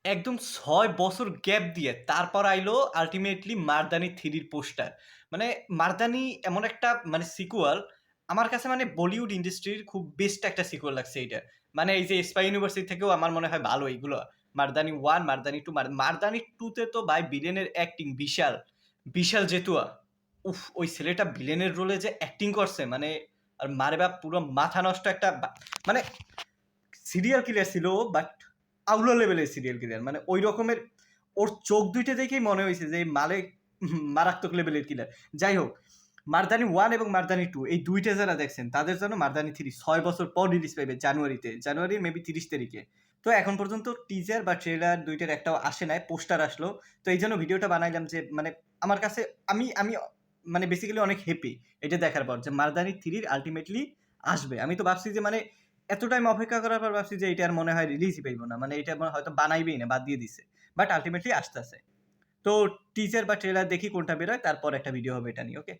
একদম ৬ বছর গ্যাপ দিয়ে তারপর আইলো আল্টিমেটলি 'মারদানি 3' র পোস্টার। মানে 'মারদানি' এমন একটা মানে সিকুয়াল আমার কাছে মানে বলিউড ইন্ডাস্ট্রির খুব বেস্ট একটা সিকুয়াল লাগছে এইটা। মানে এই যে 'স্পাই ইউনিভার্সিটি' থেকেও আমার মনে হয় ভালো এইগুলো। 'মারদানি 1', 'মারদানি 2', 'মারদানি 2' তে তো ভাই ভিলেনের অ্যাক্টিং বিশাল। বিশাল জেতুয়া। উফ! ওই ছেলেটা ভিলেনের রোলে যে অ্যাক্টিং করছে মানে আর মারে বাপ পুরো মাথা নষ্ট একটা মানে সিরিয়াল কিলার ছিল বাট আউলা লেভেলের সিরিয়াল কিলার। মানে ওই রকমের ওর চোখ ২ টা দেখেই মনে হইছে যে মালে মারাত্মক লেভেলের কিলার। যাই হোক, 'মারদানি 1' এবং 'মারদানি 2' এই ২ টা যারা দেখছেন তাদের জন্য 'মারদানি 3' ৬ বছর পর রিলিজ পাইবে জানুয়ারিতে। জানুয়ারির মেবি ৩০ তারিখে। তো এখন পর্যন্ত টিজার বা ট্রেলার ২ টার একটাও আসে নাই। পোস্টার আসলো। তো এইজন্য ভিডিওটা বানাইলাম যে মানে আমার কাছে আমি আমি মানে বেসিক্যালি অনেক হ্যাপি এটা দেখার পর যে 'মারদানি 3' আল্টিমেটলি আসবে। আমি তো ভাবছি যে মানে এত টাইম অপেক্ষা করার পর ভাবছি যে এইটা আর মনে হয় রিলিজই পাইব না। মানে এইটা হয়তো বানাইবেই না, বাদ দিয়ে দিছে। বাট আল্টিমেটলি আসতেছে। তো টিজার বা ট্রেলার দেখি কোনটা বেরোয় তারপর একটা ভিডিও হবে এটা নিয়ে। ওকে?